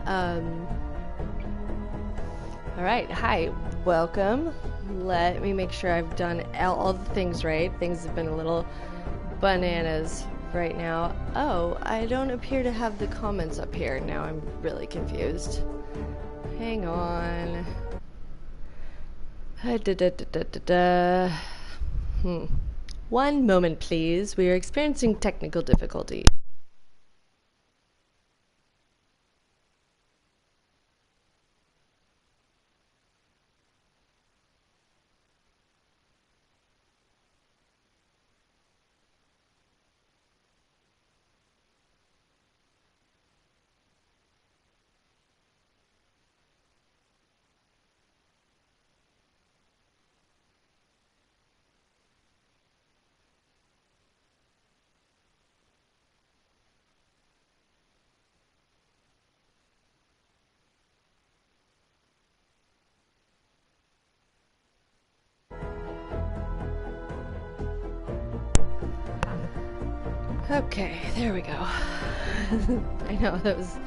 All right, hi, welcome. Let me make sure I've done all the things right. Things have been a little bananas right now. Oh, I don't appear to have the comments up here. Now I'm really confused. Hang on. One moment, please. We are experiencing technical difficulties. Okay, there we go. I know, that was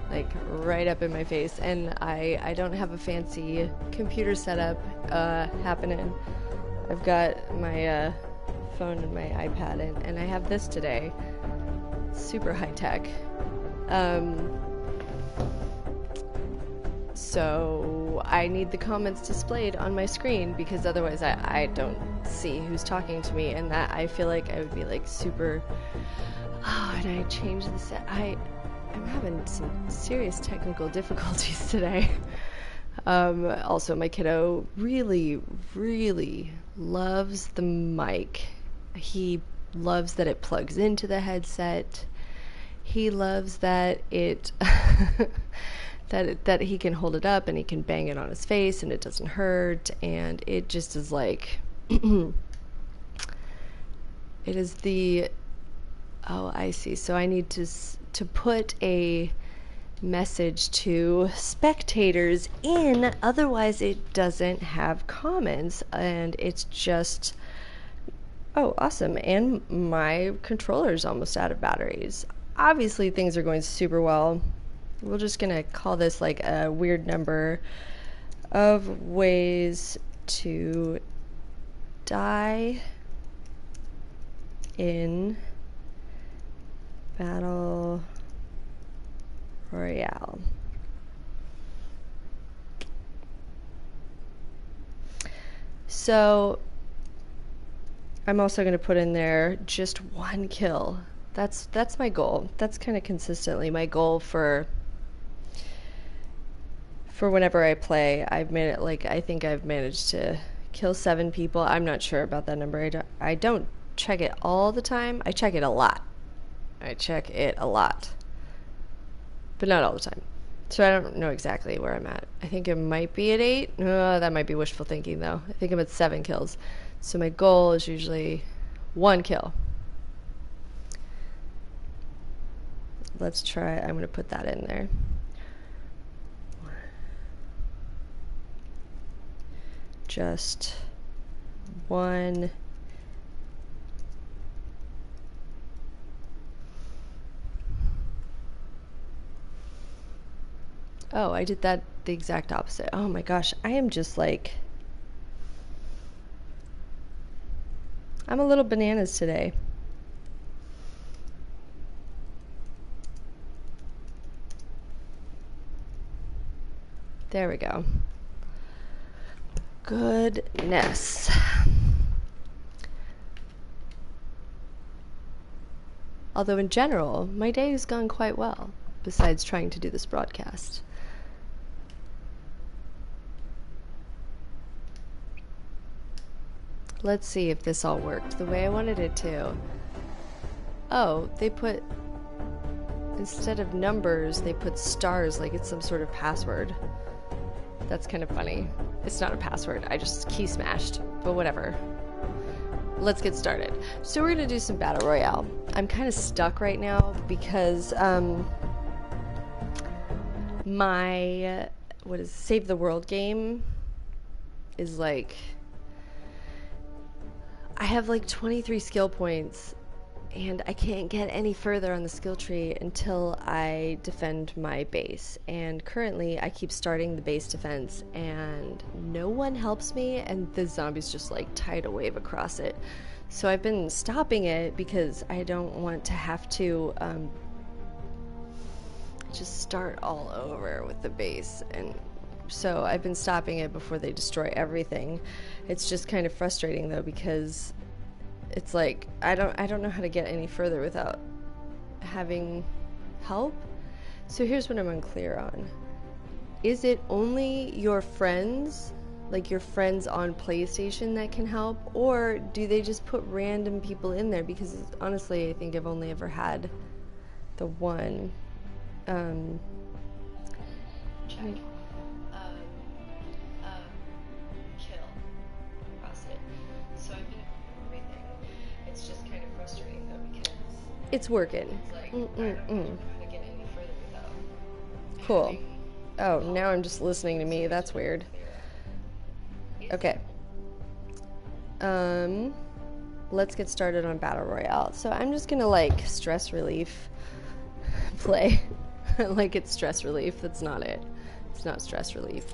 like right up in my face, and I don't have a fancy computer setup happening. I've got my phone and my iPad, and I have this today. Super high tech. So I need the comments displayed on my screen because otherwise I don't see who's talking to me, and that I feel like I would be like super. Oh, and I changed the set. I'm having some serious technical difficulties today. Also, my kiddo really, really loves the mic. He loves that it plugs into the headset. He loves that it that he can hold it up and he can bang it on his face and it doesn't hurt, and it just is like it is the oh, I see. So I need to put a message to spectators in, otherwise it doesn't have comments, and it's just oh, awesome. And my controller's almost out of batteries. Obviously things are going super well. We're just gonna call this like a weird number of ways to die in Battle Royale. So I'm also going to put in there just one kill. That's my goal. That's kind of consistently my goal for whenever I play. I've made it like I think I've managed to kill 7 people. I'm not sure about that number. I don't check it all the time. I check it a lot. But not all the time. So I don't know exactly where I'm at. I think it might be at 8. That might be wishful thinking though. I think I'm at 7 kills. So my goal is usually 1 kill. Let's try, I'm going to put that in there. Just 1. Oh, I did that the exact opposite. Oh my gosh, I am just like, I'm a little bananas today. There we go. Goodness. Although in general, my day has gone quite well, besides trying to do this broadcast. Let's see if this all worked the way I wanted it to. Oh, they put, instead of numbers, they put stars like it's some sort of password. That's kind of funny. It's not a password, I just key smashed, but whatever. Let's get started. So we're gonna do some Battle Royale. I'm kind of stuck right now because my Save the World game is like, I have like 23 skill points and I can't get any further on the skill tree until I defend my base. And currently I keep starting the base defense and no one helps me, and the zombies just like tide a wave across it. So I've been stopping it because I don't want to have to just start all over with the base. And so I've been stopping it before they destroy everything. It's just kind of frustrating though, because it's like I don't know how to get any further without having help. So here's what I'm unclear on. Is it only your friends, like your friends on PlayStation, that can help, or do they just put random people in there? Because honestly, I think I've only ever had the one check kill across it. So I've been everything. It's just kind of frustrating though, because it's working. It's like, I don't know how to get any further without. Cool. Oh, now I'm just listening to me. That's weird. Okay. Let's get started on Battle Royale. So I'm just gonna like stress relief play. Like it's stress relief. That's not it. It's not stress relief.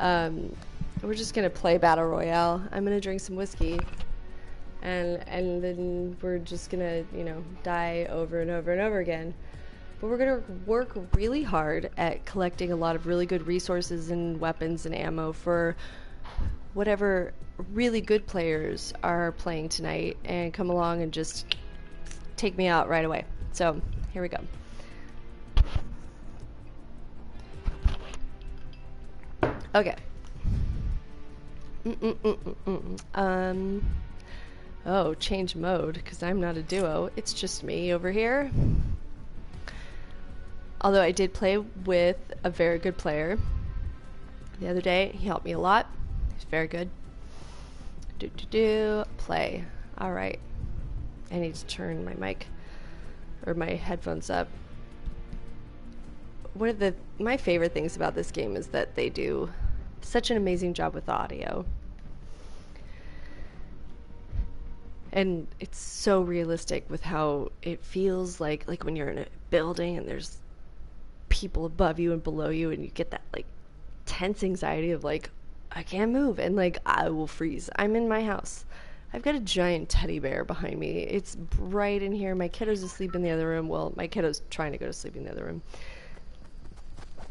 We're just gonna play Battle Royale. I'm gonna drink some whiskey, and then we're just gonna, you know, die over and over and over again. But we're gonna work really hard at collecting a lot of really good resources and weapons and ammo for whatever really good players are playing tonight, and come along and just take me out right away. So here we go. Okay. Oh, change mode, because I'm not a duo. It's just me over here. Although I did play with a very good player the other day. He helped me a lot. He's very good. Play. Alright. I need to turn my mic or my headphones up. One of my favorite things about this game is that they do such an amazing job with audio. And it's so realistic with how it feels like when you're in a building and there's people above you and below you, and you get that like tense anxiety of like, I can't move and like I will freeze. I'm in my house. I've got a giant teddy bear behind me. It's bright in here. My kiddo's asleep in the other room. Well, my kiddo's trying to go to sleep in the other room.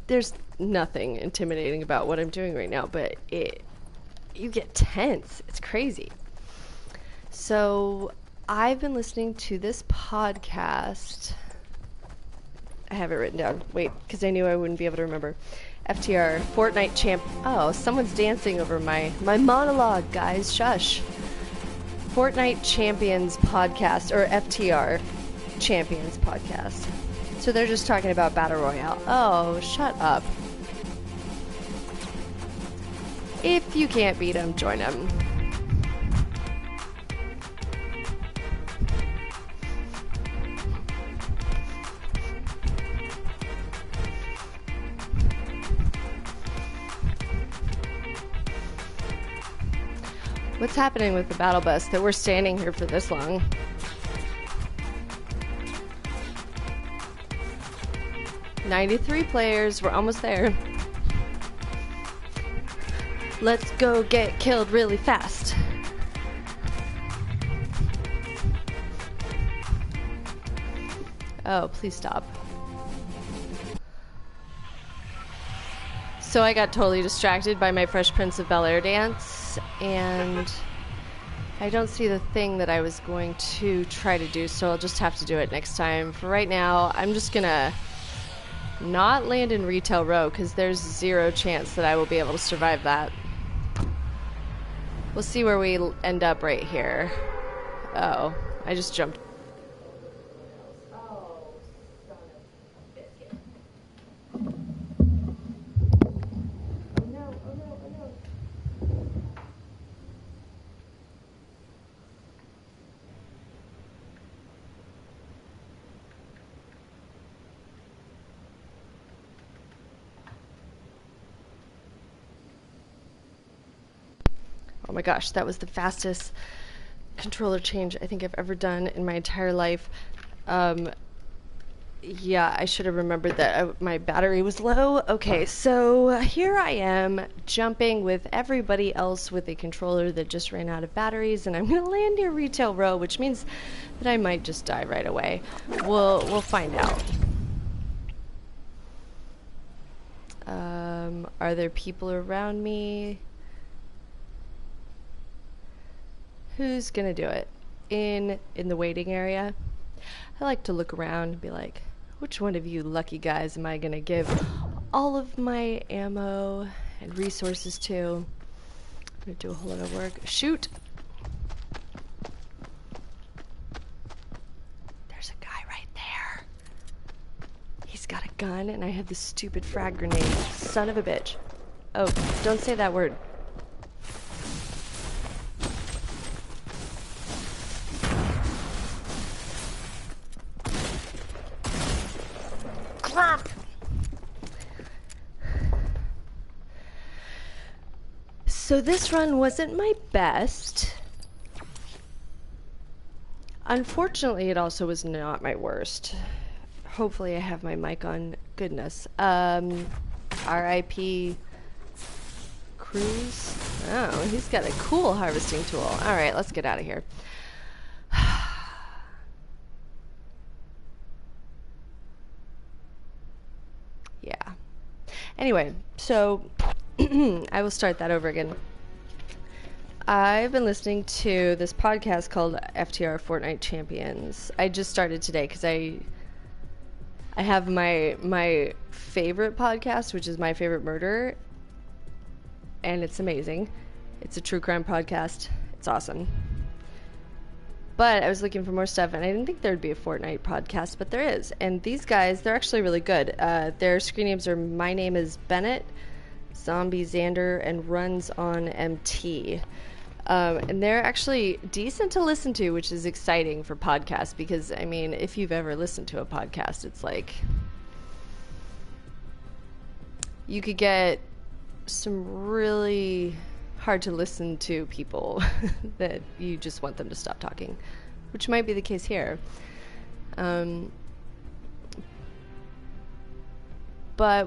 There's nothing intimidating about what I'm doing right now, but you get tense. It's crazy. So I've been listening to this podcast. I have it written down. Wait, because I knew I wouldn't be able to remember. FTR, Fortnite Champ. Oh, someone's dancing over my monologue, guys. Shush. Fortnite Champions Podcast, or FTR Champions Podcast. So they're just talking about Battle Royale. Oh, shut up. If you can't beat them, join them. What's happening with the battle bus that we're standing here for this long? $93 players, we're almost there. Let's go get killed really fast. Oh, please stop. So I got totally distracted by my Fresh Prince of Bel-Air dance, and I don't see the thing that I was going to try to do, so I'll just have to do it next time. For right now, I'm just gonna not land in Retail Row, because there's zero chance that I will be able to survive that. We'll see where we end up right here. Oh, I just jumped. Oh my gosh, that was the fastest controller change I think I've ever done in my entire life. Yeah, I should have remembered that my battery was low. Okay, so here I am jumping with everybody else with a controller that just ran out of batteries, and I'm going to land near Retail Row, which means that I might just die right away. We'll find out. Are there people around me? Who's gonna do it? In the waiting area? I like to look around and be like, which one of you lucky guys am I gonna give all of my ammo and resources to? I'm gonna do a whole lot of work. Shoot! There's a guy right there. He's got a gun and I have this stupid frag grenade. Son of a bitch. Oh, don't say that word. So this run wasn't my best. Unfortunately, it also was not my worst. Hopefully I have my mic on. Goodness. R.I.P. Cruz. Oh, he's got a cool harvesting tool. Alright, let's get out of here. Yeah. Anyway, so I will start that over again. I've been listening to this podcast called FTR Fortnite Champions. I just started today because I have my favorite podcast, which is My Favorite Murder, and it's amazing. It's a true crime podcast. It's awesome. But I was looking for more stuff, and I didn't think there would be a Fortnite podcast, but there is. And these guys, they're actually really good. Their screen names are My Name is Bennett, Zombie Xander, and Runs on MT. And they're actually decent to listen to, which is exciting for podcasts because, I mean, if you've ever listened to a podcast, it's like you could get some really hard to listen to people that you just want them to stop talking, which might be the case here. But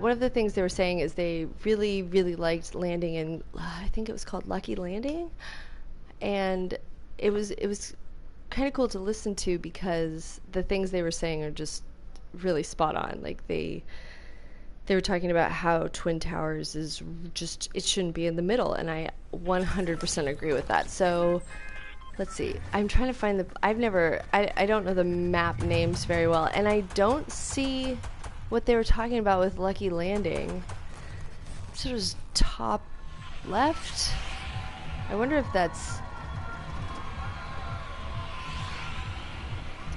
one of the things they were saying is they really, really liked landing in, I think it was called Lucky Landing. And it was kind of cool to listen to because the things they were saying are just really spot on. Like they were talking about how Twin Towers is just, it shouldn't be in the middle, and I 100% agree with that. So let's see, I'm trying to find I don't know the map names very well, and I don't see what they were talking about with Lucky Landing. So it was top left. I wonder if that's...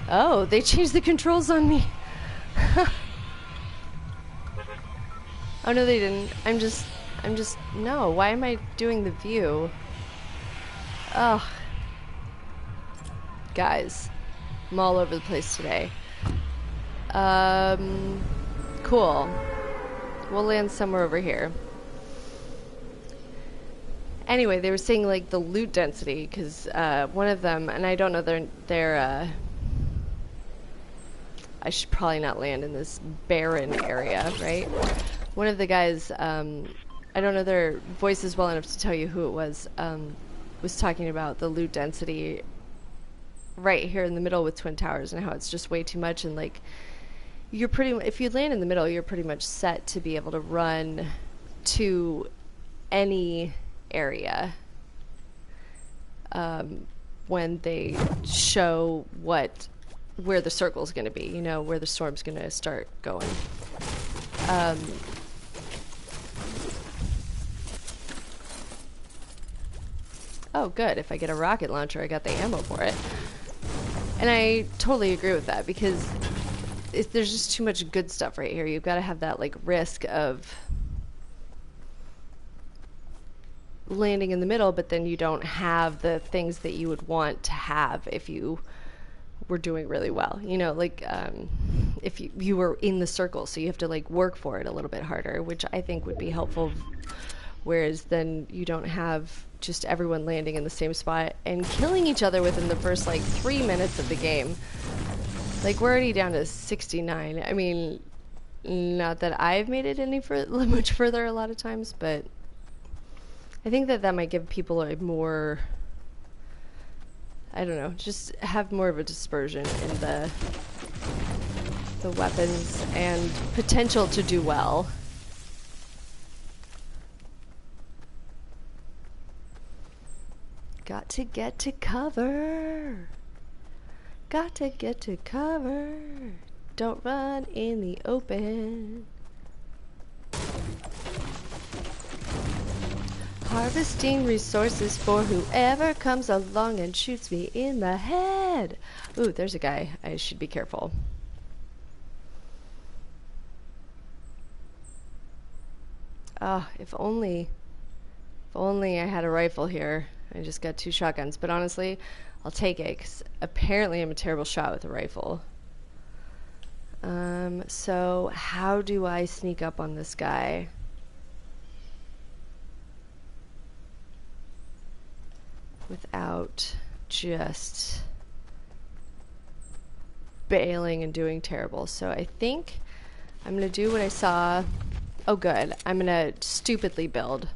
Oh, they changed the controls on me. Oh no, they didn't. I'm just no, why am I doing the view? Oh. Guys, I'm all over the place today. Cool. We'll land somewhere over here. Anyway, they were saying like the loot density, because one of them, and I don't know their I should probably not land in this barren area, right? One of the guys, I don't know their voices well enough to tell you who it was talking about the loot density right here in the middle with Twin Towers and how it's just way too much, and like if you land in the middle, you're pretty much set to be able to run to any area when they show where the circle's going to be, you know, where the storm's going to start going. Oh, good. If I get a rocket launcher, I got the ammo for it. And I totally agree with that because there's just too much good stuff right here. You've got to have that like risk of landing in the middle, but then you don't have the things that you would want to have if you were doing really well. You know, like if you were in the circle, so you have to like work for it a little bit harder, which I think would be helpful. Whereas then you don't have just everyone landing in the same spot and killing each other within the first like 3 minutes of the game. Like, we're already down to 69. I mean, not that I've made it any much further a lot of times, but I think that might give people a more, I don't know, just have more of a dispersion in the weapons and potential to do well. Got to get to cover. Got to get to cover. Don't run in the open. Harvesting resources for whoever comes along and shoots me in the head. Ooh, there's a guy. I should be careful. Ah, if only I had a rifle here. I just got 2 shotguns, but honestly, I'll take it, because apparently I'm a terrible shot with a rifle. So how do I sneak up on this guy? Without just bailing and doing terrible. So I think I'm gonna do what I saw. Oh good, I'm gonna stupidly build.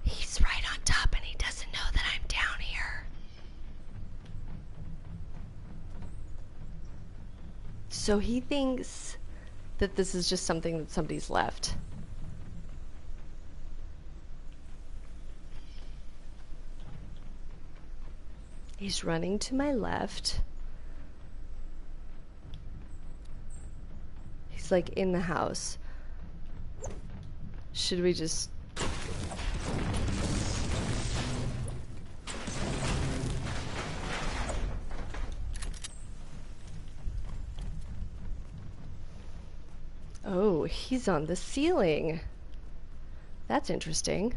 He's right on top and he doesn't know that I'm down here. So he thinks that this is just something that somebody's left. He's running to my left. He's like in the house. Should we just... Oh, he's on the ceiling. That's interesting.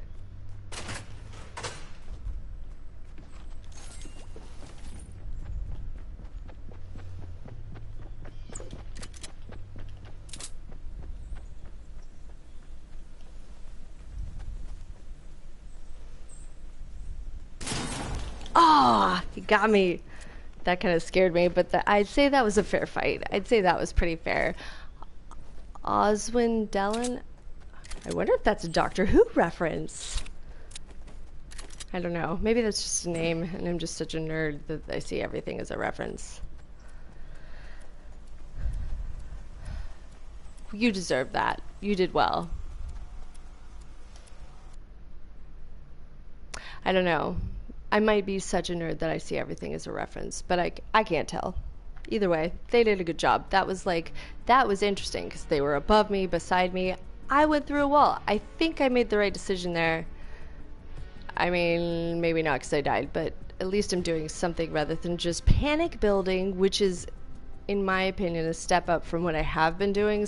Ah, he got me. That kind of scared me, but I'd say that was a fair fight. I'd say that was pretty fair. Oswin Dellen? I wonder if that's a Doctor Who reference. I don't know. Maybe that's just a name, and I'm just such a nerd that I see everything as a reference. You deserve that. You did well. I don't know. I might be such a nerd that I see everything as a reference, but I can't tell. Either way, they did a good job. That was interesting because they were above me, beside me. I went through a wall. I think I made the right decision there. I mean, maybe not because I died, but at least I'm doing something rather than just panic building, which is, in my opinion, a step up from what I have been doing.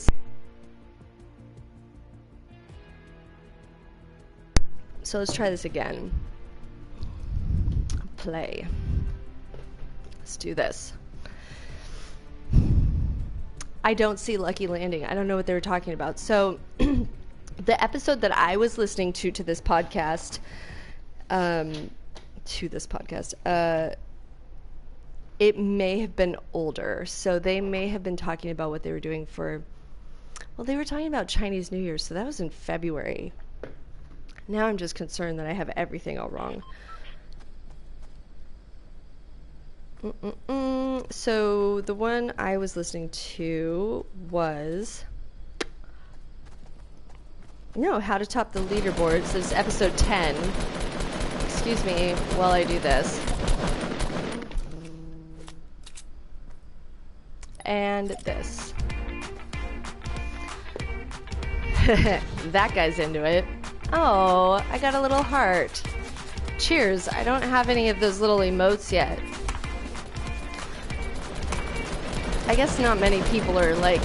So let's try this again. Play. Let's do this. I don't see Lucky Landing. I don't know what they were talking about. So the episode that I was listening to this podcast, it may have been older. So they may have been talking about what they were doing for, well, they were talking about Chinese New Year. So that was in February. Now I'm just concerned that I have everything all wrong. So the one I was listening to was how to top the leaderboards. This is episode 10. Excuse me while I do this. And this. That guy's into it. Oh, I got a little heart. Cheers. I don't have any of those little emotes yet. I guess not many people are like,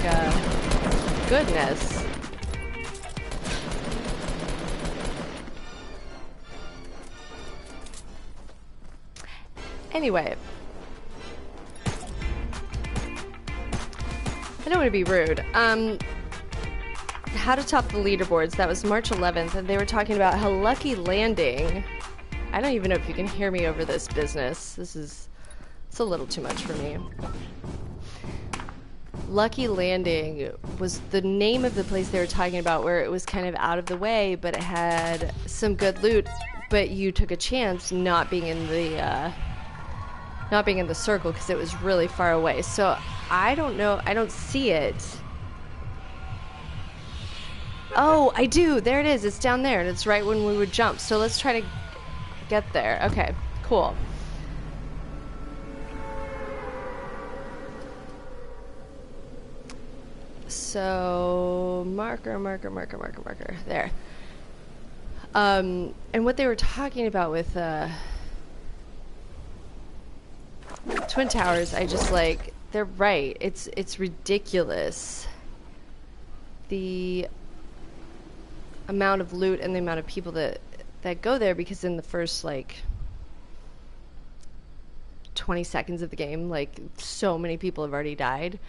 goodness. Anyway. I don't want to be rude. How to top the leaderboards. That was March 11th, and they were talking about how Lucky Landing... I don't even know if you can hear me over this business. It's a little too much for me. Lucky Landing was the name of the place they were talking about, where it was kind of out of the way, but it had some good loot, but you took a chance not being in the circle because it was really far away. So I don't know, I don't see it. Oh, I do. There it is. It's down there, and it's right when we would jump. So let's try to get there. Okay, cool. So marker. There. And what they were talking about with Twin Towers, I just like, they're right. It's ridiculous. The amount of loot and the amount of people that go there, because in the first like 20 seconds of the game, like, so many people have already died.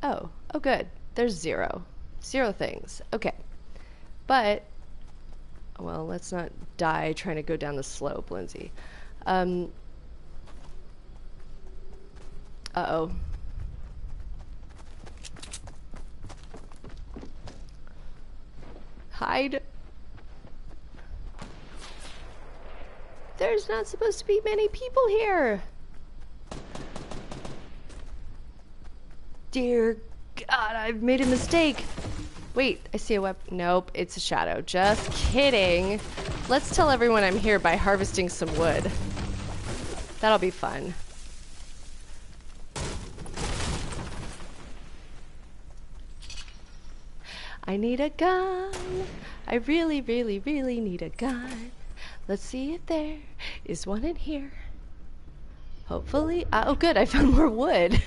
Oh good. There's zero things. Okay. But, well, let's not die trying to go down the slope, Lindsay. Uh-oh. Hide. There's not supposed to be many people here. Dear God, I've made a mistake. Wait, I see a weapon. Nope, it's a shadow. Just kidding. Let's tell everyone I'm here by harvesting some wood. That'll be fun. I need a gun. I really, really, really need a gun. Let's see if there is one in here. Hopefully. Oh, good. I found more wood.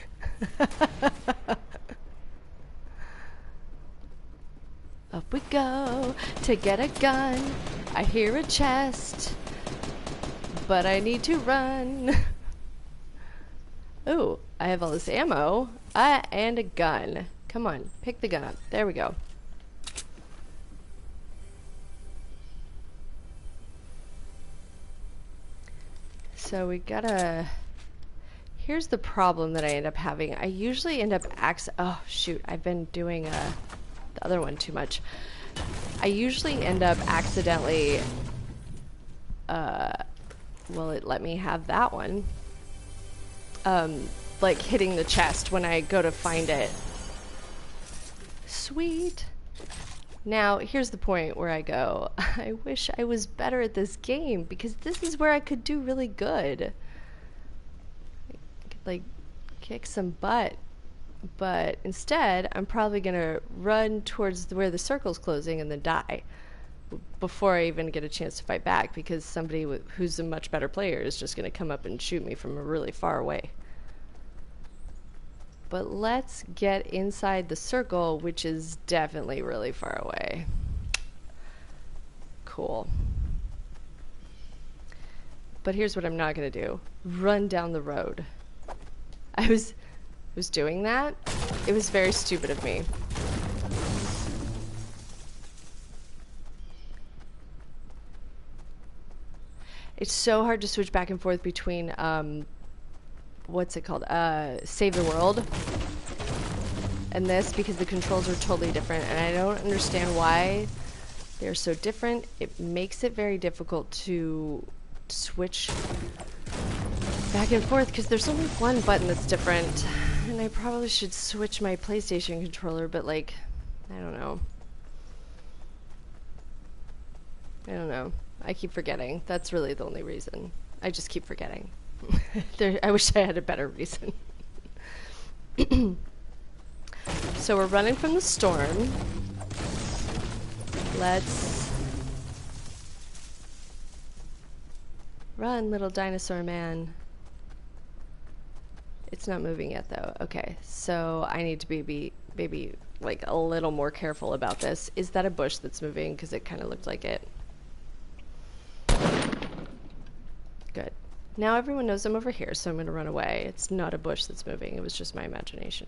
Up we go to get a gun. I hear a chest, but I need to run. Oh, I have all this ammo. And a gun. Come on, pick the gun up. There we go. So we gotta... Here's the problem that I end up having. I usually end up oh shoot, I've been doing the other one too much. I usually end up accidentally will it let me have that one? Like hitting the chest when I go to find it. Sweet. Now, here's the point where I go, I wish I was better at this game, because this is where I could do really good. I could, like, kick some butt. But instead, I'm probably gonna run towards where the circle's closing and then die before I even get a chance to fight back, because somebody who's a much better player is just gonna come up and shoot me from really far away. But let's get inside the circle, which is definitely really far away. Cool. But here's what I'm not gonna do. Run down the road. I was doing that. It was very stupid of me. It's so hard to switch back and forth between what's it called? Save the World and this, because the controls are totally different, and I don't understand why they're so different. It makes it very difficult to switch back and forth, because there's only one button that's different, and I probably should switch my PlayStation controller, but like, I don't know. I keep forgetting. That's really the only reason. I just keep forgetting. I wish I had a better reason. So we're running from the storm. Let's run, little dinosaur man. It's not moving yet though. Okay, so I need to be maybe like a little more careful about this. Is that a bush that's moving? Because it kind of looked like it. Now everyone knows I'm over here, so I'm gonna run away. It's not a bush that's moving, it was just my imagination.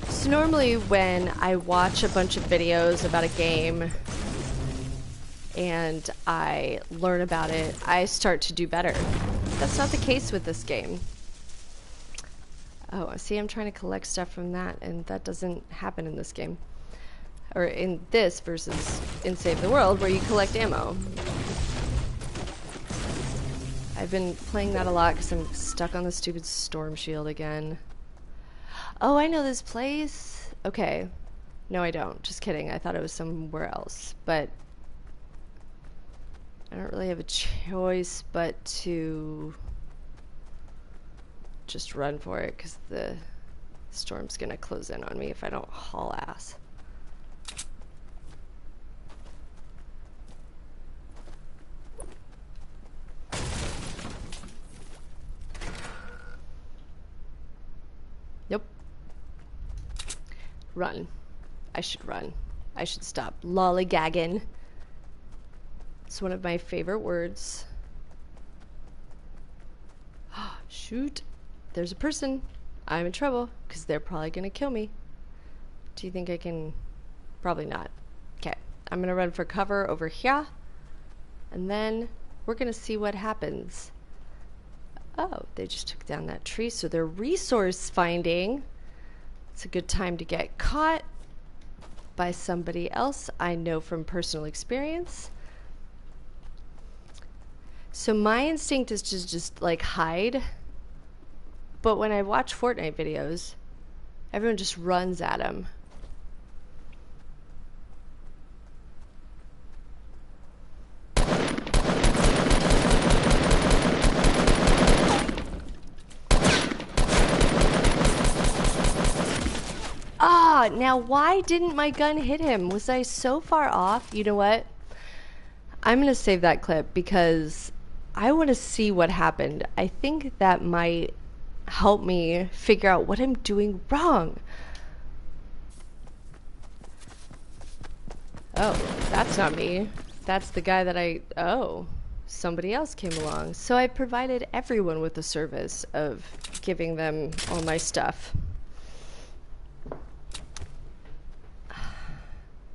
So normally when I watch a bunch of videos about a game and I learn about it, I start to do better. That's not the case with this game. Oh, see, I'm trying to collect stuff from that, and that doesn't happen in this game. Or in this versus in Save the World, where you collect ammo. I've been playing that a lot because I'm stuck on the stupid storm shield again. Oh, I know this place. Okay. No, I don't. Just kidding. I thought it was somewhere else. But I don't really have a choice but to just run for it because the storm's gonna close in on me if I don't haul ass. Nope. Run. I should run. I should stop lollygagging. It's one of my favorite words. Shoot. There's a person. I'm in trouble because they're probably gonna kill me. Do you think I can? Probably not. Okay. I'm gonna run for cover over here. And then we're gonna see what happens. Oh, they just took down that tree, so they're resource finding. It's a good time to get caught by somebody else I know from personal experience. So my instinct is to just like hide. But when I watch Fortnite videos, everyone just runs at him. Ah, now why didn't my gun hit him? Was I so far off? You know what? I'm going to save that clip because I want to see what happened. I think that might help me figure out what I'm doing wrong. Oh, that's not me. That's the guy that oh, somebody else came along. So I provided everyone with the service of giving them all my stuff.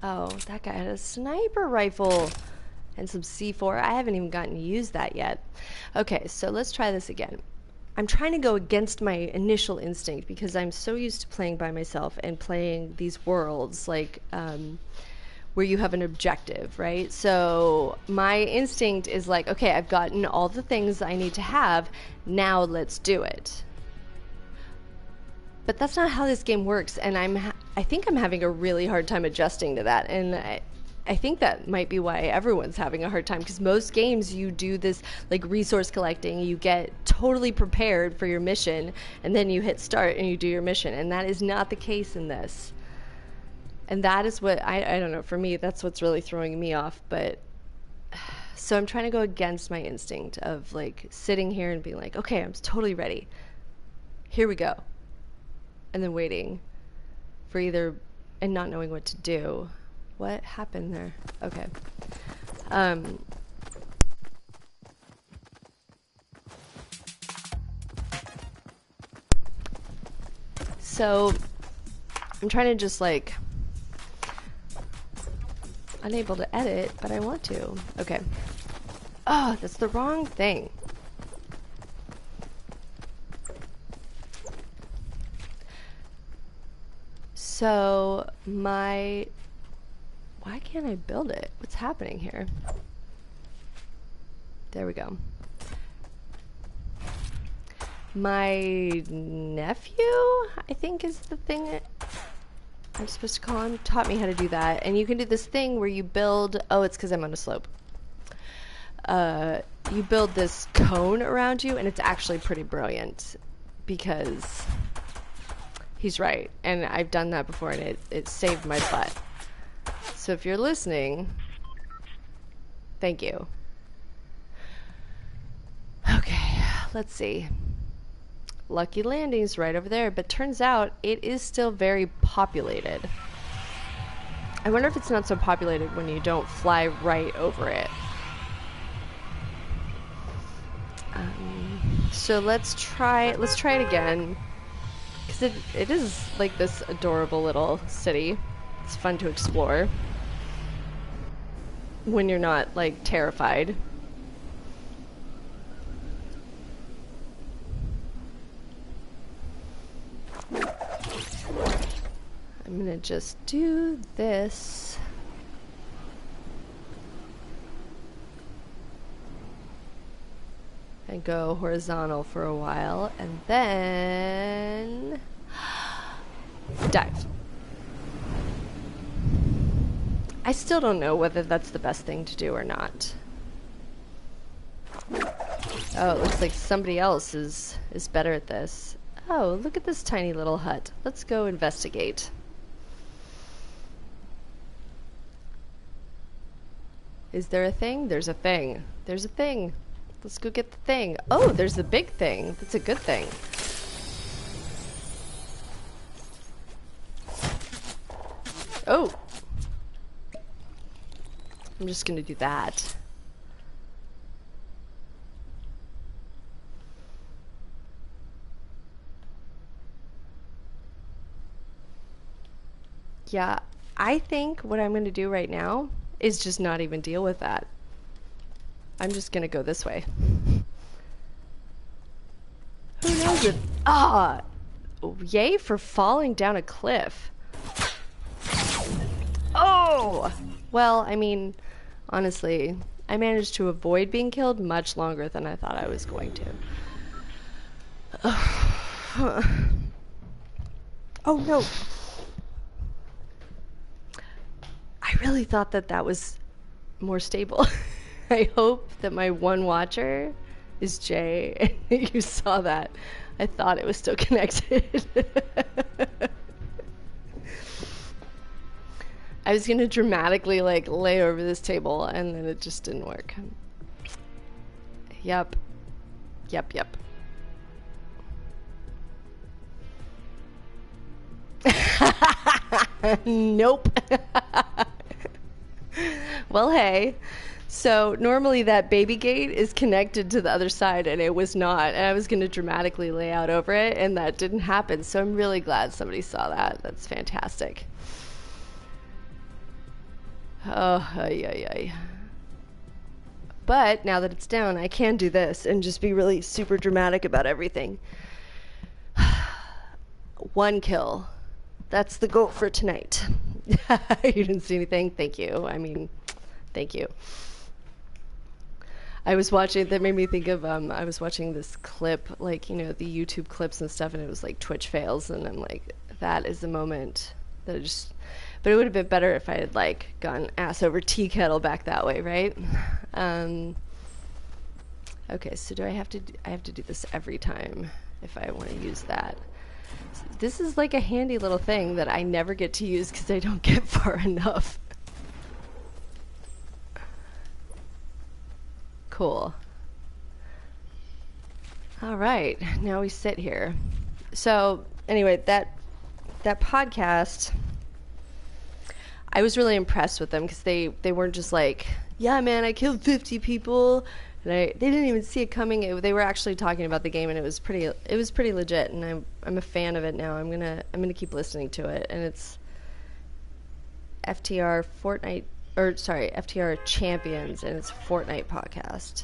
Oh, that guy had a sniper rifle and some C4. I haven't even gotten to use that yet. Okay, so let's try this again. I'm trying to go against my initial instinct because I'm so used to playing by myself and playing these worlds like where you have an objective, right? So my instinct is like, okay, I've gotten all the things I need to have, now let's do it. But that's not how this game works, and I think I'm having a really hard time adjusting to that, and I think that might be why everyone's having a hard time, because most games you do this like resource collecting, you get totally prepared for your mission, and then you hit start and you do your mission, and that is not the case in this. And that is what, I don't know, for me, that's what's really throwing me off, but so I'm trying to go against my instinct of like sitting here and being like, okay, I'm totally ready. Here we go. And then waiting for either, and not knowing what to do. What happened there? Okay. So I'm trying to just like, unable to edit, but I want to. Okay. Oh, that's the wrong thing. So why can't I build it? What's happening here? There we go. My nephew, I think is the thing that I'm supposed to call him, taught me how to do that. And you can do this thing where you build, oh, it's because I'm on a slope. You build this cone around you, and it's actually pretty brilliant because he's right. And I've done that before, and it saved my butt. So if you're listening, thank you. Okay, let's see. Lucky Landing's right over there, but turns out it is still very populated. I wonder if it's not so populated when you don't fly right over it. So let's try it again, because it is like this adorable little city. It's fun to explore when you're not like terrified. I'm gonna just do this. And go horizontal for a while, and then dive. I still don't know whether that's the best thing to do or not. Oh, it looks like somebody else is better at this. Oh, look at this tiny little hut. Let's go investigate. Is there a thing? There's a thing. There's a thing. Let's go get the thing. Oh, there's the big thing. That's a good thing. Oh. I'm just gonna do that. Yeah, I think what I'm gonna do right now is just not even deal with that. I'm just gonna go this way. Who knows it? Ah! Yay for falling down a cliff. Oh! Well, I mean, honestly, I managed to avoid being killed much longer than I thought I was going to. Oh no! I really thought that that was more stable. I hope that my one watcher is Jay, and you saw that. I thought it was still connected. I was gonna dramatically like lay over this table, and then it just didn't work. Yep. Yep, yep. Nope. Well, hey. So normally that baby gate is connected to the other side, and it was not. And I was going to dramatically lay out over it, and that didn't happen. So I'm really glad somebody saw that. That's fantastic. Oh, ay, ay, ay. But now that it's down, I can do this and just be really super dramatic about everything. 1 kill. That's the goal for tonight. You didn't see anything? Thank you. I mean, thank you. I was watching, that made me think of, I was watching this clip, like, you know, the YouTube clips and stuff, and it was like Twitch fails, and I'm like, that is the moment that I just, but it would have been better if I had, like, gone ass over tea kettle back that way, right? Okay, so do I have to do this every time if I want to use that. This is like a handy little thing that I never get to use because I don't get far enough. Cool. All right, now we sit here. So anyway, that podcast, I was really impressed with them because they weren't just like, yeah, man, I killed 50 people, and they didn't even see it coming. They were actually talking about the game, and it was pretty legit. And I'm a fan of it now. I'm gonna keep listening to it, and it's FTR Champions, and it's a Fortnite podcast.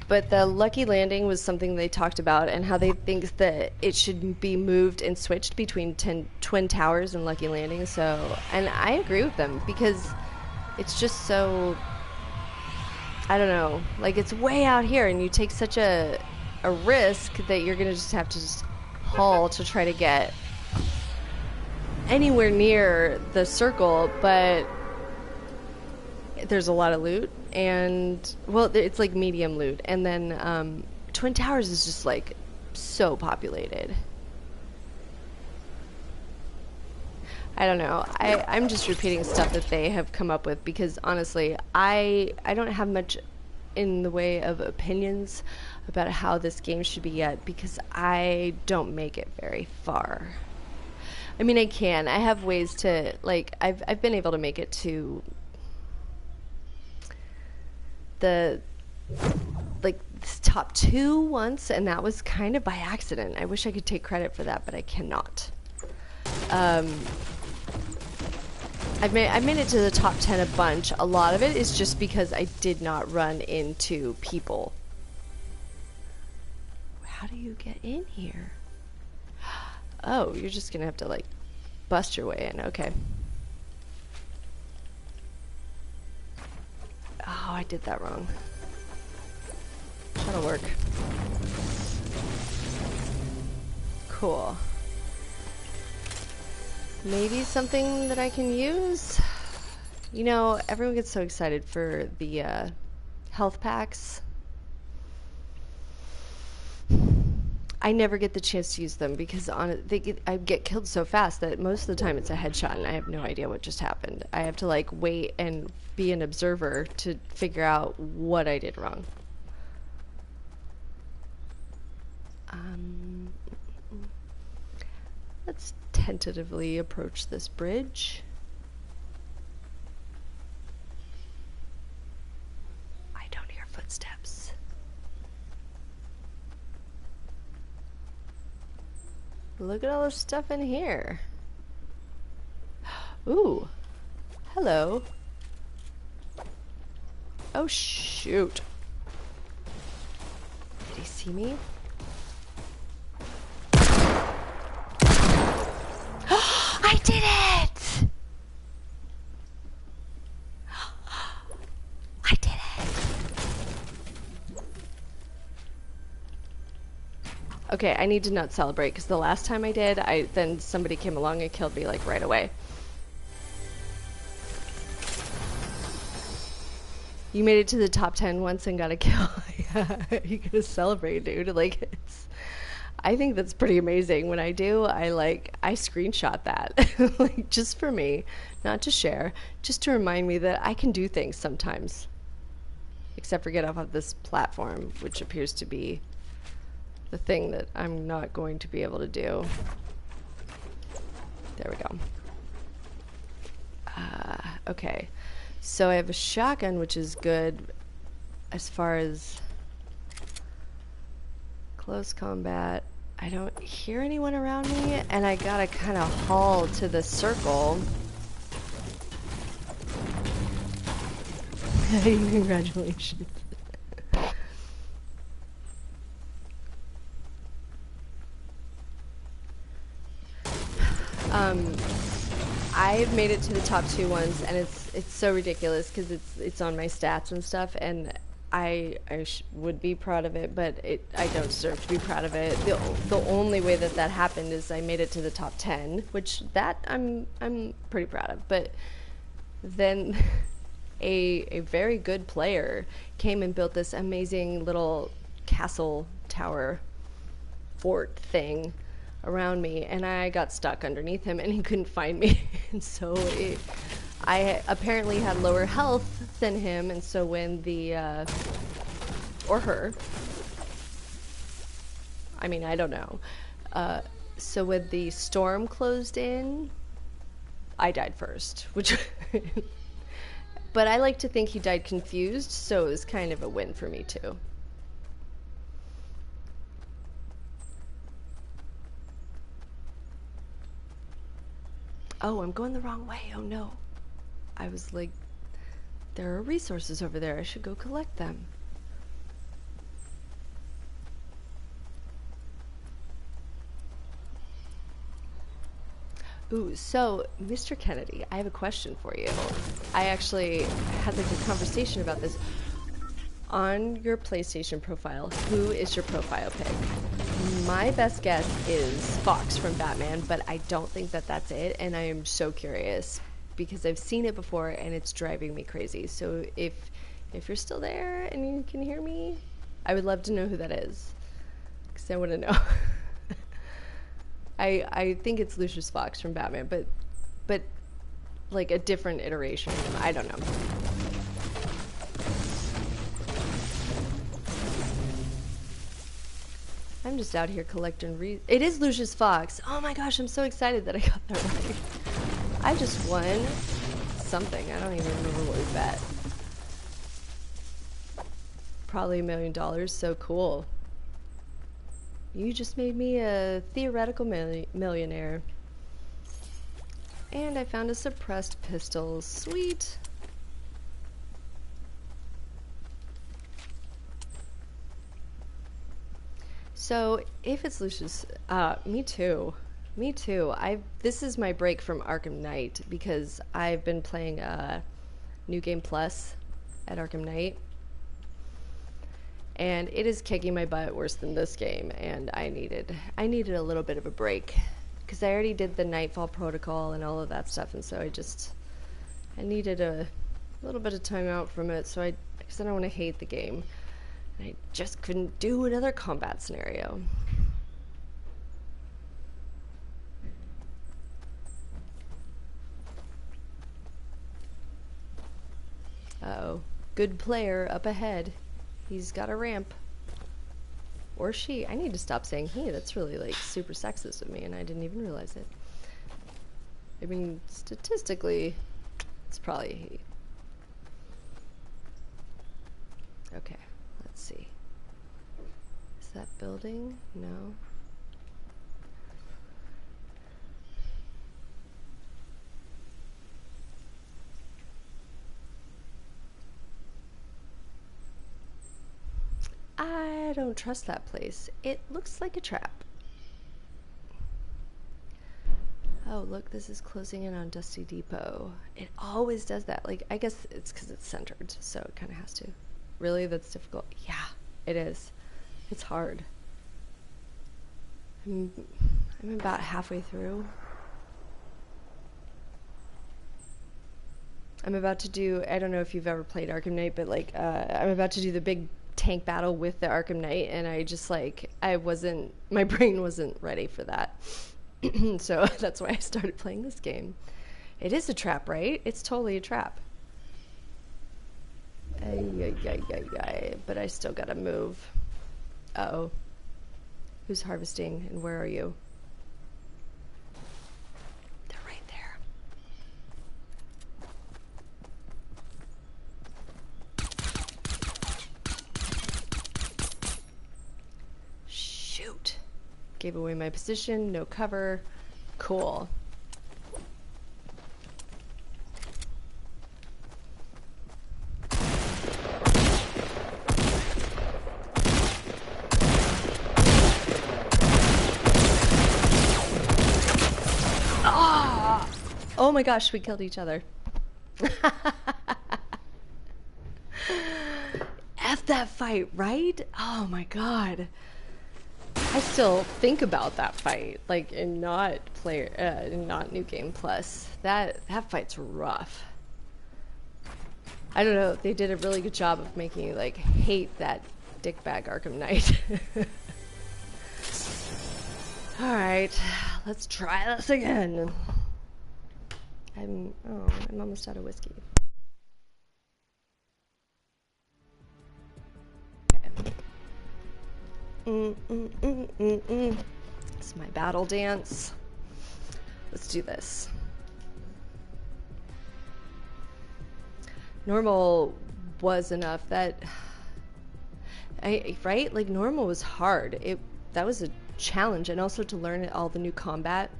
But the Lucky Landing was something they talked about, and how they think that it should be moved and switched between Twin Towers and Lucky Landing. So, and I agree with them because it's just so, I don't know, like it's way out here, and you take such a risk that you're gonna just have to just haul to try to get anywhere near the circle, but there's a lot of loot, and well, it's like medium loot, and then Twin Towers is just like so populated. I don't know. I'm just repeating stuff that they have come up with because honestly, I don't have much in the way of opinions about how this game should be yet because I don't make it very far. I mean, I can. I have ways to, like, I've been able to make it to the, like, top 2 once, and that was kind of by accident. I wish I could take credit for that, but I cannot. I've made it to the top 10 a bunch. A lot of it is just because I did not run into people. How do you get in here? Oh, you're just gonna have to, like, bust your way in. Okay. Oh, I did that wrong. That'll work. Cool. Maybe something that I can use? You know, everyone gets so excited for the health packs. I never get the chance to use them because I get killed so fast that most of the time it's a headshot and I have no idea what just happened. I have to, like, wait and be an observer to figure out what I did wrong. Let's tentatively approach this bridge. I don't hear footsteps. Look at all the stuff in here. Ooh. Hello. Oh, shoot. Did he see me? I did it! I did it! Okay, I need to not celebrate because the last time I did, then somebody came along and killed me, like, right away. You made it to the top 10 once and got a kill. Yeah, you gotta celebrate, dude. Like, I think that's pretty amazing. When I do, I screenshot that, like, just for me, not to share, just to remind me that I can do things sometimes. Except for get off of this platform, which appears to be the thing that I'm not going to be able to do. There we go. Okay. So I have a shotgun, which is good as far as close combat. I don't hear anyone around me, and I gotta kind of haul to the circle. Congratulations. I've made it to the top 2 once, and it's so ridiculous because it's on my stats and stuff, and I would be proud of it, but I don't deserve to be proud of it. The only way that happened is I made it to the top 10, which that I'm pretty proud of. But then a very good player came and built this amazing little castle tower fort thing around me, and I got stuck underneath him and he couldn't find me. And so I apparently had lower health than him, and so when the or her, I mean, I don't know, so when the storm closed in, I died first, which but I like to think he died confused, so it was kind of a win for me too. Oh, I'm going the wrong way. Oh no. I was like, there are resources over there. I should go collect them. Ooh, so, Mr. Kennedy, I have a question for you. I actually had like a conversation about this. On your PlayStation profile, who is your profile pic? My best guess is Fox from Batman, but I don't think that that's it, and I am so curious because I've seen it before and it's driving me crazy. So if you're still there and you can hear me, I would love to know who that is, because I want to know. I think it's Lucius Fox from Batman, but like a different iteration. I don't know. I'm just out here collecting it is Lucius Fox. Oh my gosh, I'm so excited that I got that right. I just won something. I don't even remember what we bet. Probably $1 million, so cool. You just made me a theoretical millionaire. And I found a suppressed pistol. Sweet. So, if it's Lucius, me too. Me too. This is my break from Arkham Knight because I've been playing New Game Plus at Arkham Knight. And it is kicking my butt worse than this game, and I needed a little bit of a break because I already did the Nightfall Protocol and all of that stuff, and so I needed a little bit of time out from it, because I don't want to hate the game. And I just couldn't do another combat scenario. Uh-oh. Good player up ahead. He's got a ramp. Or she. I need to stop saying he. That's really, like, super sexist of me, and I didn't even realize it. I mean, statistically, it's probably a he. Okay, let's see. Is that building? No. I don't trust that place. It looks like a trap. Oh, look, this is closing in on Dusty Depot. It always does that. Like, I guess it's because it's centered, so it kind of has to. Really? That's difficult? Yeah, it is. It's hard. I'm about halfway through. I'm about to do, I don't know if you've ever played Arkham Knight, but like, I'm about to do the big tank battle with the Arkham Knight, and I just like, my brain wasn't ready for that. So that's why I started playing this game. It is a trap, right? It's totally a trap. But I still gotta move. Uh-oh. Who's harvesting, and where are you? They're right there. Shoot. Gave away my position, no cover. Cool. Oh my gosh, we killed each other. F that fight, right? Oh my god. I still think about that fight, like in not New Game Plus. That fight's rough. I don't know, they did a really good job of making you like hate that dickbag Arkham Knight. Alright, let's try this again. I'm almost out of whiskey. Okay. It's my battle dance. Let's do this. Normal was enough. Right? Like normal was hard. That was a challenge, and also to learn all the new combat,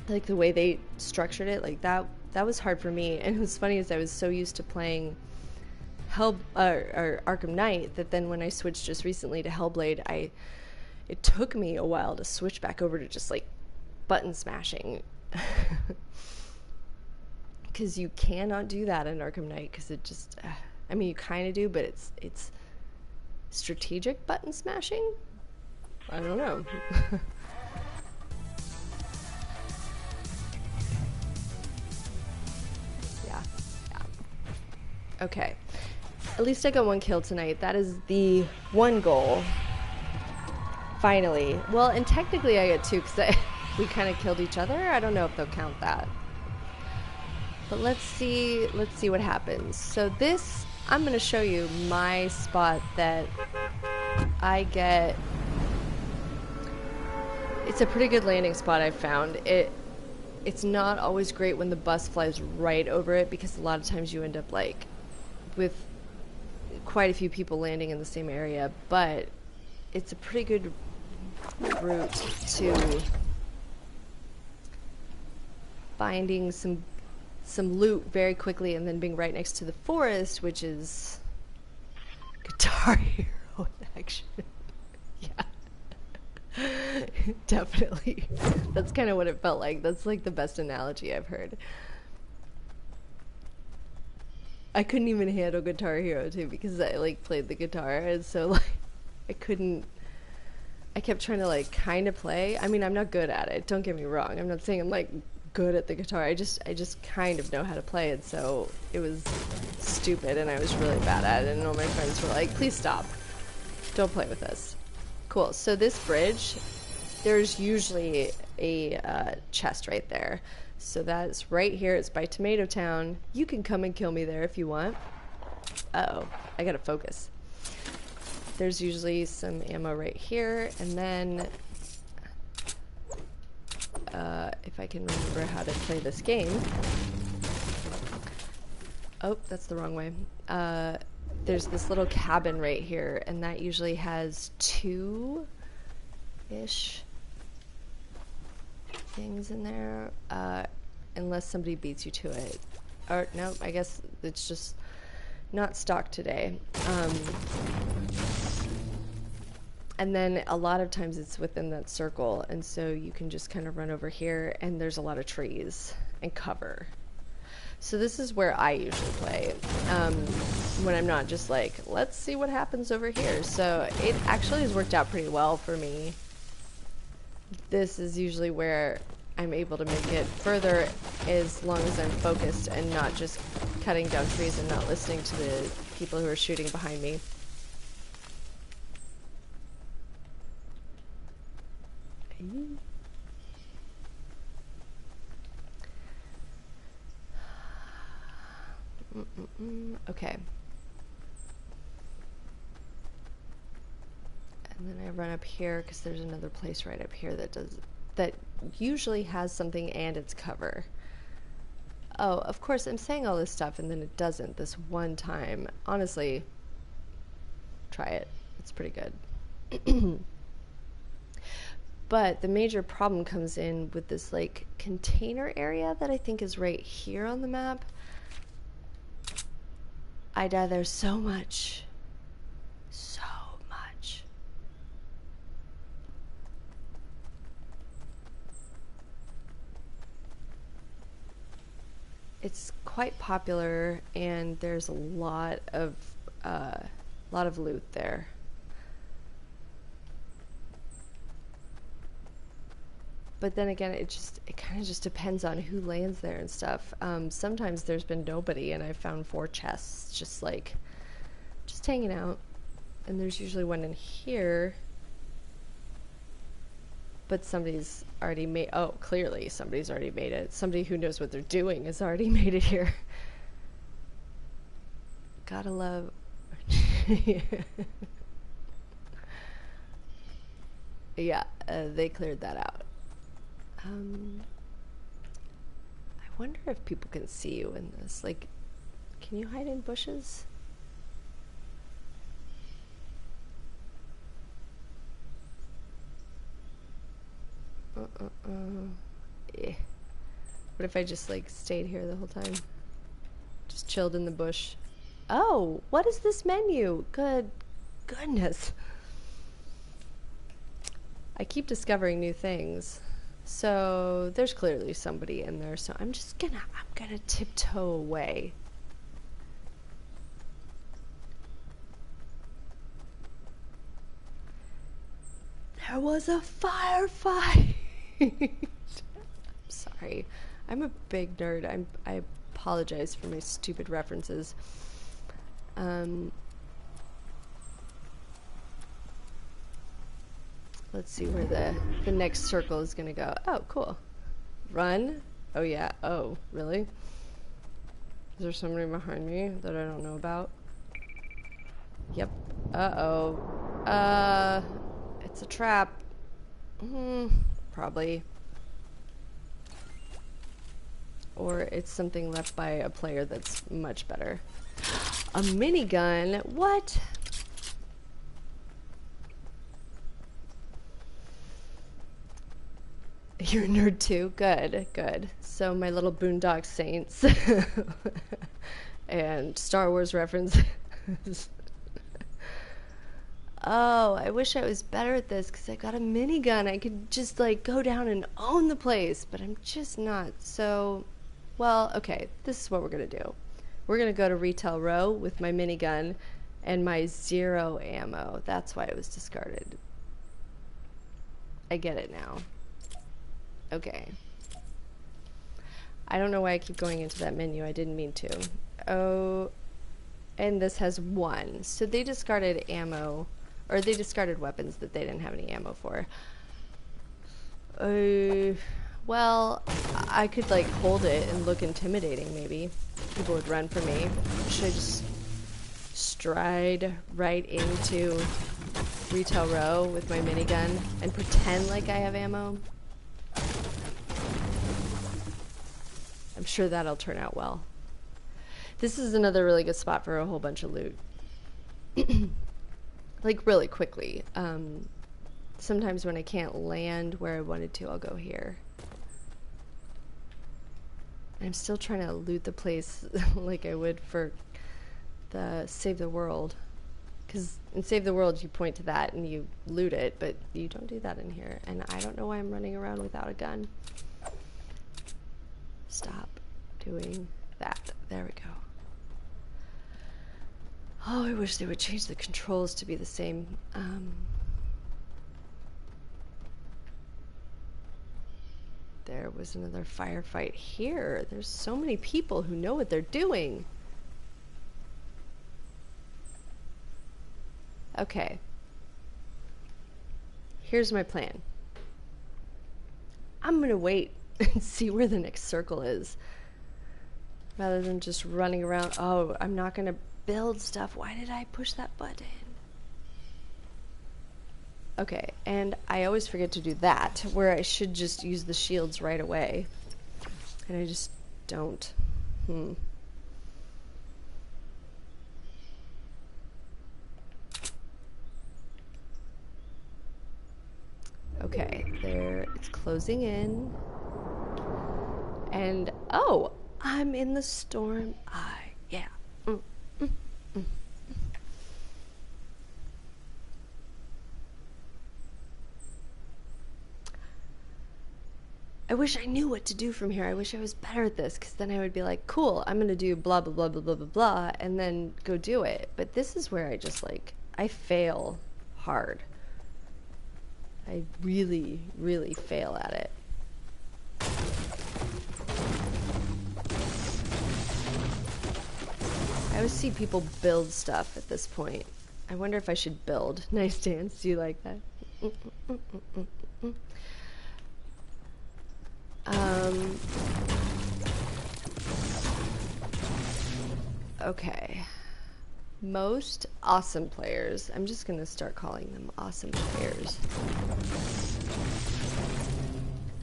like the way they structured it, like that was hard for me. And what's funny is I was so used to playing Arkham Knight that then when I switched just recently to Hellblade, it took me a while to switch back over to just like button smashing. Because you cannot do that in Arkham Knight, because it just I mean you kind of do, but it's strategic button smashing. I don't know. Yeah. Okay. At least I got one kill tonight. That is the one goal. Finally. Well, and technically I got two because we kind of killed each other. I don't know if they'll count that. But let's see what happens. So this, I'm going to show you my spot that I get It's a pretty good landing spot, I've found. It's not always great when the bus flies right over it, because a lot of times you end up like with quite a few people landing in the same area, but it's a pretty good route to finding some loot very quickly and then being right next to the forest, which is Guitar Hero in action. Yeah. Definitely. That's kind of what it felt like. That's like the best analogy I've heard. I couldn't even handle Guitar Hero too, because I like played the guitar, and so like I kept trying to like kind of play. I mean, I'm not good at it, don't get me wrong. I'm not saying I'm like good at the guitar. I just kind of know how to play it, so it was stupid and I was really bad at it, and all my friends were like, please stop. Don't play with us. Cool. So this bridge, there's usually a chest right there. So that's right here. It's by Tomato Town. You can come and kill me there if you want. Uh-oh. I gotta focus. There's usually some ammo right here, and then if I can remember how to play this game. Oh, that's the wrong way. There's this little cabin right here, and that usually has 2-ish things in there, unless somebody beats you to it. Or no, I guess it's just not stocked today. And then a lot of times it's within that circle, and so you can just kind of run over here, and there's a lot of trees and cover. So this is where I usually play, when I'm not just like, let's see what happens over here. So it actually has worked out pretty well for me. This is usually where I'm able to make it further, as long as I'm focused and not just cutting down trees and not listening to the people who are shooting behind me. Okay. And then I run up here because there's another place right up here that usually has something and it's cover. Oh, of course I'm saying all this stuff and then it doesn't this one time. Honestly, try it. It's pretty good. But the major problem comes in with this like container area that I think is right here on the map. I die there so much. So much. It's quite popular, and there's a lot of loot there. But then again, it kind of just depends on who lands there and stuff. Sometimes there's been nobody, and I've found 4 chests just hanging out. And there's usually one in here. But somebody's already made, oh, clearly somebody's already made it. Somebody who knows what they're doing has already made it here. Gotta love. Yeah, they cleared that out. I wonder if people can see you in this. Like, can you hide in bushes? Yeah. What if I just like stayed here the whole time? Just chilled in the bush. Oh, what is this menu? Good goodness. I keep discovering new things. So there's clearly somebody in there, so I'm gonna tiptoe away. There was a firefight. I'm sorry. I'm a big nerd. I apologize for my stupid references. Let's see where the next circle is gonna go. Oh, cool. Run? Oh yeah. Oh, really? Is there somebody behind me that I don't know about? Yep. Uh-oh. It's a trap. probably. Or it's something left by a player that's much better. A minigun? What? You're a nerd too? Good, good. So my little Boondock Saints and Star Wars references. Oh, I wish I was better at this because I got a minigun. I could just like go down and own the place, but I'm just not. So, well, okay, this is what we're going to do. We're going to go to Retail Row with my minigun and my 0 ammo. That's why it was discarded. I get it now. Okay. I don't know why I keep going into that menu. I didn't mean to. Oh, and this has 1. So they discarded ammo, or they discarded weapons that they didn't have any ammo for. Well, I could like hold it and look intimidating maybe. People would run for me. Should I just stride right into Retail Row with my minigun and pretend like I have ammo? I'm sure that'll turn out well. This is another really good spot for a whole bunch of loot. Like really quickly. Sometimes when I can't land where I wanted to, I'll go here. I'm still trying to loot the place like I would for the Save the World. Because in Save the World, you point to that and you loot it, but you don't do that in here. And I don't know why I'm running around without a gun. Stop doing that. There we go. Oh, I wish they would change the controls to be the same. There was another firefight here. There's so many people who know what they're doing. Okay. Here's my plan. I'm gonna wait and see where the next circle is. Rather than just running around. Oh, I'm not gonna build stuff. Why did I push that button? Okay, and I always forget to do that, where I should just use the shields right away. And I just don't. Okay, there, it's closing in. And, oh, I'm in the storm eye. Yeah. I wish I knew what to do from here. I wish I was better at this, because then I would be like, cool, I'm going to do blah, blah, blah, blah, blah, blah, blah, and then go do it. But this is where I just, like, I fail hard. I really, really fail at it. I always see people build stuff at this point. I wonder if I should build. Nice dance. Do you like that? Okay. Most awesome players. I'm just gonna start calling them awesome players.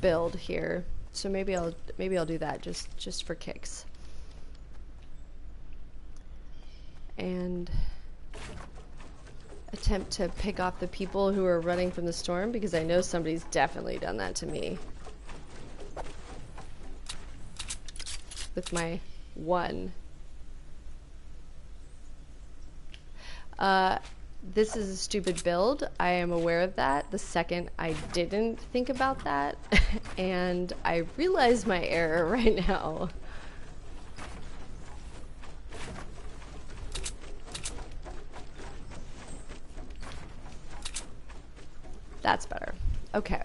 Build here. So maybe I'll do that just for kicks. And attempt to pick off the people who are running from the storm, because I know somebody's definitely done that to me. With my 1. This is a stupid build. I am aware of that. The second I didn't think about that, and I realize my error right now. That's better. Okay.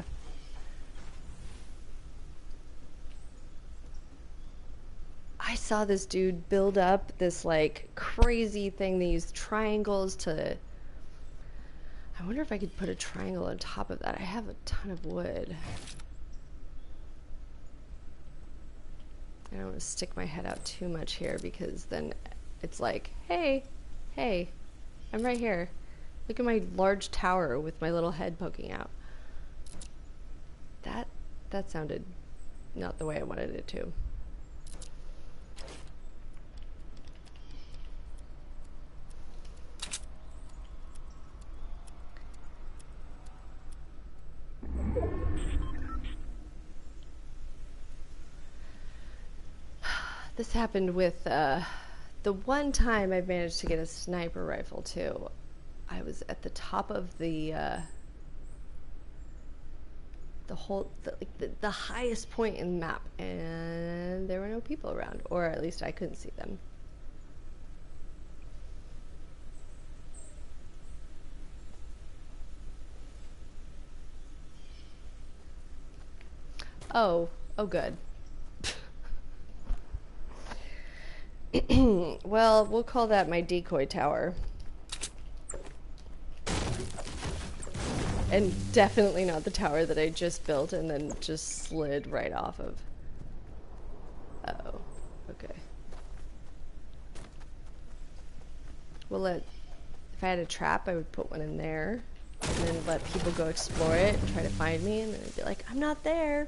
I saw this dude build up this like crazy thing. They use triangles to... I wonder if I could put a triangle on top of that. I have a ton of wood. I don't want to stick my head out too much here, because then it's like, hey, I'm right here. Look at my large tower with my little head poking out. That sounded not the way I wanted it to. This happened with the one time I managed to get a sniper rifle too. I was at the top of the highest point in the map, and there were no people around, or at least I couldn't see them. Oh good. Well, we'll call that my decoy tower. And definitely not the tower that I just built and then just slid right off of. Uh-oh. Okay. Well, if I had a trap, I would put one in there and then let people go explore it and try to find me, and then I'd be like, I'm not there.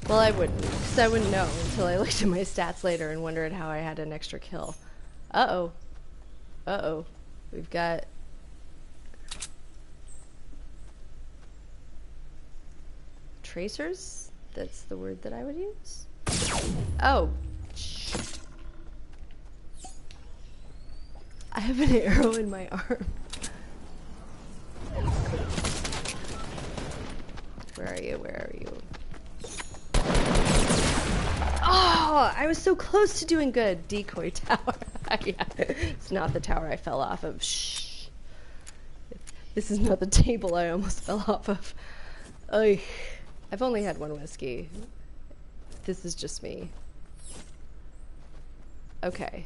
Well, I wouldn't, because I wouldn't know until I looked at my stats later and wondered how I had an extra kill. Uh-oh. Uh-oh. We've got... tracers? That's the word that I would use? Oh. Shoot. I have an arrow in my arm. Where are you? Where are you? Oh, I was so close to doing good. Decoy tower. Yeah, it's not the tower I fell off of. Shh. This is not the table I almost fell off of. Oy. I've only had one whiskey. This is just me. Okay.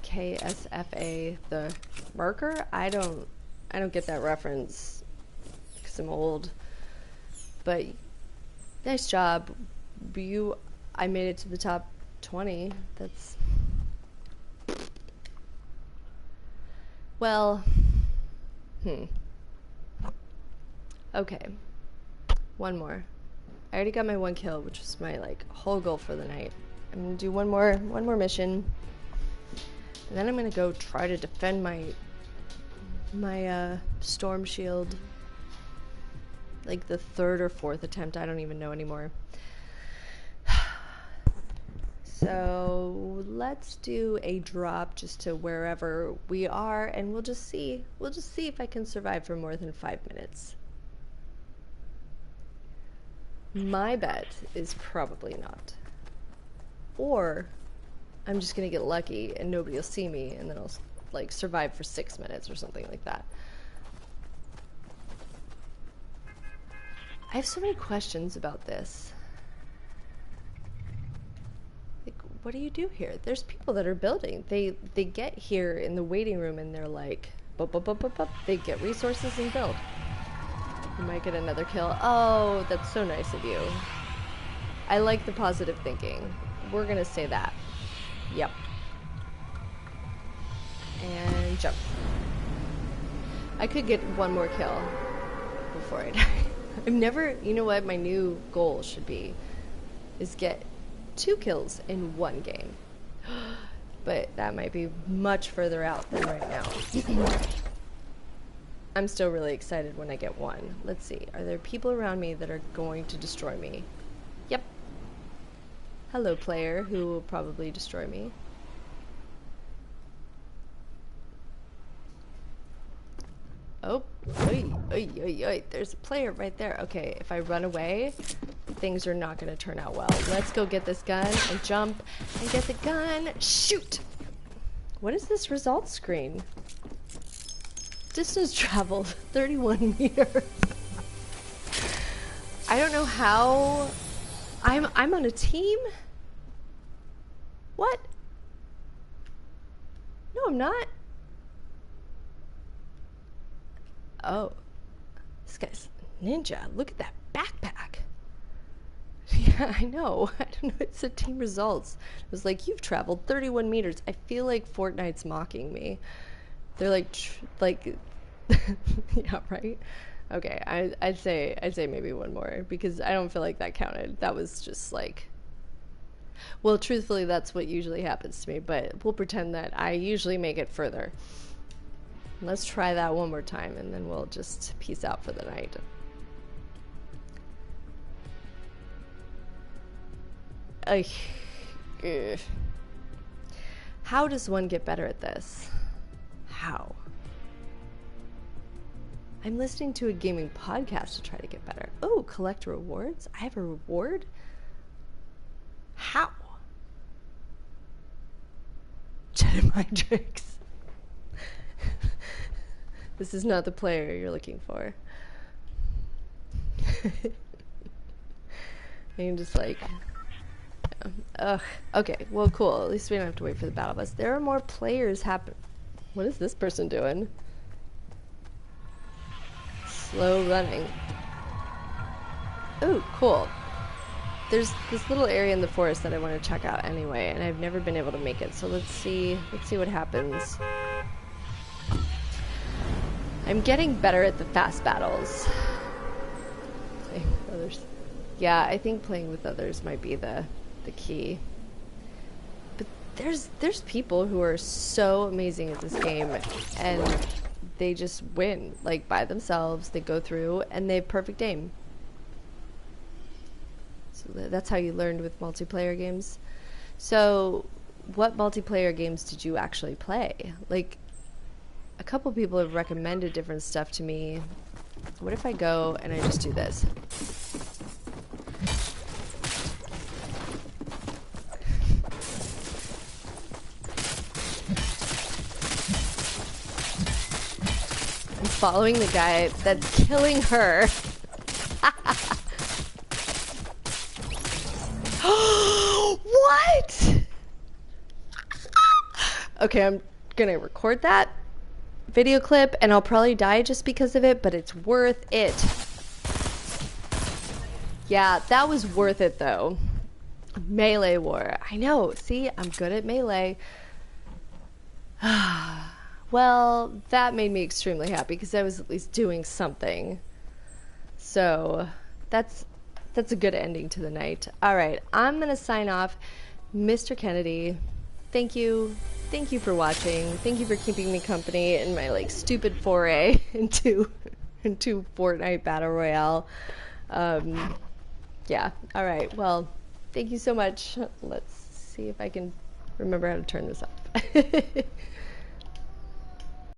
KSFA, the marker? I don't get that reference because I'm old. But nice job. I made it to the top 20. That's... well, okay. One more. I already got my 1 kill, which was my whole goal for the night. I'm gonna do one more mission, and then I'm gonna go try to defend my storm shield. Like the 3rd or 4th attempt, I don't even know anymore. So let's do a drop just to wherever we are, and we'll just see if I can survive for more than 5 minutes. My bet is probably not. Or I'm just gonna get lucky and nobody will see me, and then I'll survive for 6 minutes or something like that. I have so many questions about this. What do you do here? There's people that are building. They get here in the waiting room and they're like, bup, bup, bup, bup, bup. They get resources and build. You might get another kill. Oh, that's so nice of you. I like the positive thinking. We're gonna say that. Yep. And jump. I could get one more kill before I die. I've never, you know what my new goal should be, is get 2 kills in 1 game. But that might be much further out than right now. I'm still really excited when I get 1. Let's see. Are there people around me that are going to destroy me? Yep. Hello, player, who will probably destroy me. Oh, oy, oy, oy, oy. There's a player right there. Okay, if I run away, things are not going to turn out well. Let's go get this gun and jump and get the gun. Shoot! What is this results screen? Distance traveled, 31 meters. I don't know how. I'm on a team? What? No, I'm not. Oh, this guy's ninja. Look at that backpack. Yeah, I know. I don't know. It's a team results. It was like, you've traveled 31 meters. I feel like Fortnite's mocking me. They're like Yeah, right. Okay, I'd say maybe one more because I don't feel like that counted. That was just like, well, truthfully, that's what usually happens to me, but we'll pretend that I usually make it further. Let's try that one more time and then we'll just peace out for the night. Ugh. How does one get better at this? How? I'm listening to a gaming podcast to try to get better. Oh, collect rewards? I have a reward? How? Jedematrix. This is not the player you're looking for. And just like, yeah. Ugh. Okay, well, cool. At least we don't have to wait for the battle bus. There are more players happen. What is this person doing? Slow running. Oh, cool. There's this little area in the forest that I want to check out anyway, and I've never been able to make it. So let's see what happens. I'm getting better at the fast battles. Playing with others. Yeah, I think playing with others might be the key. But there's people who are so amazing at this game, and they just win, like, by themselves. They go through and they have perfect aim. So that's how you learned with multiplayer games. So what multiplayer games did you actually play? Like, a couple people have recommended different stuff to me. What if I go and I just do this? I'm following the guy that's killing her. What? Okay, I'm gonna record that video clip and I'll probably die just because of it, but it's worth it. Yeah, that was worth it though. Melee war. I know. See, I'm good at melee. Well, that made me extremely happy because I was at least doing something. So that's a good ending to the night. All right, I'm gonna sign off. Mr. Kennedy, thank you for watching. Thank you for keeping me company in my like stupid foray into Fortnite Battle Royale. Yeah, all right, well, thank you so much. Let's see if I can remember how to turn this off.